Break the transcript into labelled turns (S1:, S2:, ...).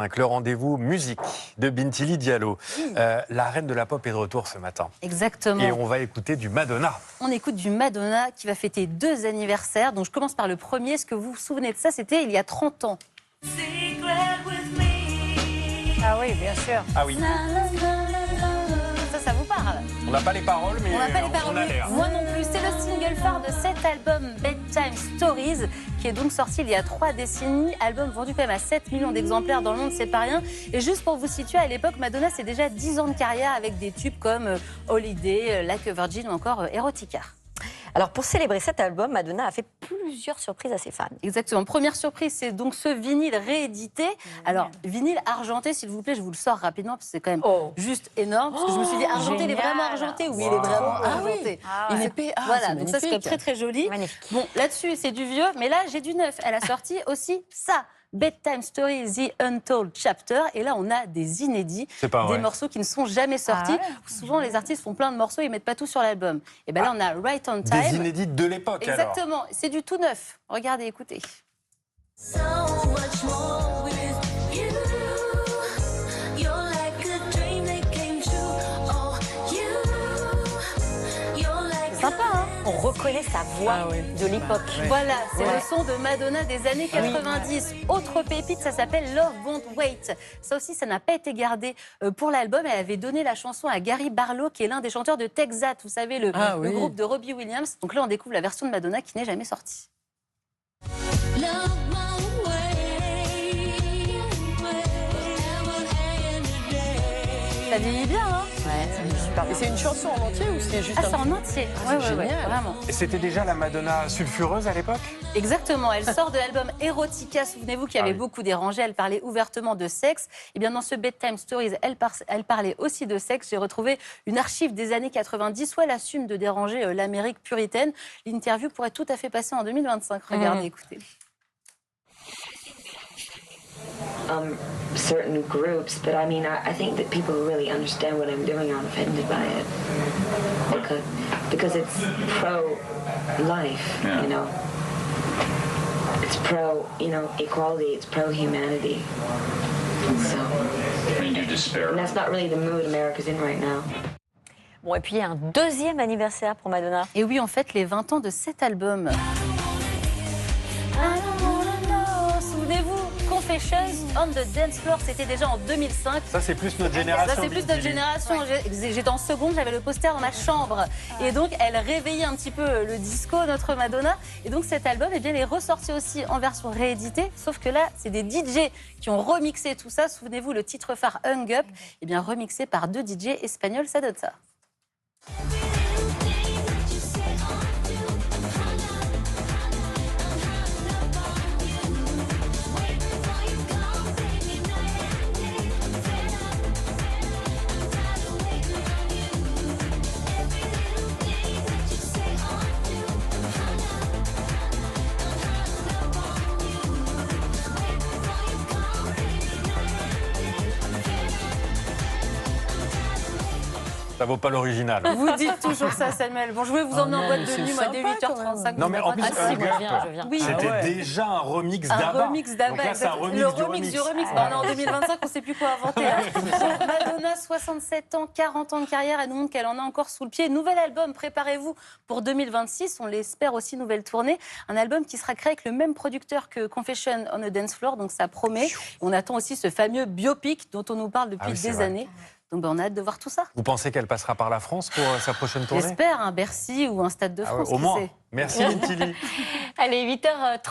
S1: Avec le rendez-vous musique de Bintili Diallo. La reine de la pop est de retour ce matin.
S2: Exactement.
S1: Et on va écouter du Madonna.
S2: On écoute du Madonna qui va fêter 2 anniversaires. Donc je commence par le premier. Est-ce que vous vous souvenez de ça? C'était il y a 30 ans.
S3: Ah oui, bien sûr.
S1: Ah oui.
S2: Ça vous parle?
S1: On n'a pas les paroles, mais
S2: On n'a pas les paroles.
S1: on a l'air.
S2: Moi non plus. C'est le single phare de cet album Bedtime Stories, qui est donc sorti il y a 3 décennies. Album vendu quand même à 7 millions d'exemplaires dans le monde, c'est pas rien. Et juste pour vous situer, à l'époque, Madonna, c'est déjà 10 ans de carrière avec des tubes comme Holiday, Like a Virgin ou encore Erotica.
S3: Alors, pour célébrer cet album, Madonna a fait plusieurs surprises à ses fans.
S2: Exactement. Première surprise, c'est donc ce vinyle réédité. Alors, vinyle argenté, s'il vous plaît, je vous le sors rapidement parce que c'est quand même juste énorme. Parce que je me suis dit, argenté, il est vraiment argenté? Oui, il est vraiment argenté.
S3: Il
S2: est voilà, donc ça, c'est très très joli.
S3: Magnifique.
S2: Bon, là-dessus, c'est du vieux, mais là, j'ai du neuf. Elle a sorti aussi ça. Bedtime Stories, The Untold Chapter. Et là, on a des inédits, des morceaux qui ne sont jamais sortis. Souvent, les artistes font plein de morceaux, ils ne mettent pas tout sur l'album. Et bien là, on a Right on Time.
S1: Des inédits de l'époque, alors.
S2: Exactement. C'est du tout neuf. Regardez, écoutez. Sympa, hein?
S3: On reconnaît sa voix de l'époque.
S2: Voilà, c'est le son de Madonna des années 90. Autre pépite, ça s'appelle Love Won't Wait. Ça aussi, ça n'a pas été gardé pour l'album. Elle avait donné la chanson à Gary Barlow, qui est l'un des chanteurs de Texas, vous savez, le groupe de Robbie Williams. Donc là, on découvre la version de Madonna qui n'est jamais sortie. Ça vieillit bien, hein?
S4: Et c'est une chanson en entier ou c'est juste
S2: c'est en entier. Ouais, vraiment.
S1: Et c'était déjà la Madonna sulfureuse à l'époque?
S2: Exactement. Elle sort de l'album Erotica. Souvenez-vous qu'il y avait beaucoup dérangé. Elle parlait ouvertement de sexe. Et bien dans ce Bedtime Stories, elle parlait aussi de sexe. J'ai retrouvé une archive des années 90 où elle assume de déranger l'Amérique puritaine. L'interview pourrait tout à fait passer en 2025. Regardez, écoutez.
S5: Certain groups, but I mean, I think that people who really understand what I'm doing aren't offended by it because it's pro-life, you know. It's pro, equality. It's pro-humanity. So, and that's not really the mood America's in right now.
S3: Bon, et puis il y a un deuxième anniversaire pour Madonna.
S2: Et oui, en fait, les 20 ans de cet album. Souvenez-vous, Confessions on the Dance Floor, c'était déjà en 2005.
S1: Ça, c'est plus notre génération.
S2: Ça, c'est plus notre génération. J'étais en seconde, j'avais le poster dans ma chambre. Et donc, elle réveillait un petit peu le disco, notre Madonna. Et donc, cet album, eh bien, il est ressorti aussi en version rééditée. Sauf que là, c'est des DJ qui ont remixé tout ça. Souvenez-vous, le titre phare Hung Up, eh bien, remixé par 2 DJ espagnols, ça donne ça.
S1: Ça vaut pas l'original.
S2: Vous dites toujours ça, Samuel. Bon, je voulais vous emmener en boîte de nuit, moi, dès 8h35.
S1: Non, mais en plus,
S2: Hung Up,
S3: Oui.
S1: c'était déjà un remix d'Abba.
S2: Un remix d'Abba.
S1: Donc là, c'est un remix
S2: le
S1: du
S2: remix
S1: remix.
S2: du remix. On est en 2025, on ne sait plus quoi inventer. Madonna, 67 ans, 40 ans de carrière. Elle nous montre qu'elle en a encore sous le pied. Nouvel album, préparez-vous pour 2026. On l'espère aussi, nouvelle tournée. Un album qui sera créé avec le même producteur que Confession on a Dance Floor. Donc ça promet. On attend aussi ce fameux biopic dont on nous parle depuis des années. Donc on a hâte de voir tout ça.
S1: Vous pensez qu'elle passera par la France pour sa prochaine tournée?
S2: J'espère, un Bercy ou un Stade de France.
S1: Au moins. Merci, Bintili.
S3: Allez, 8h30.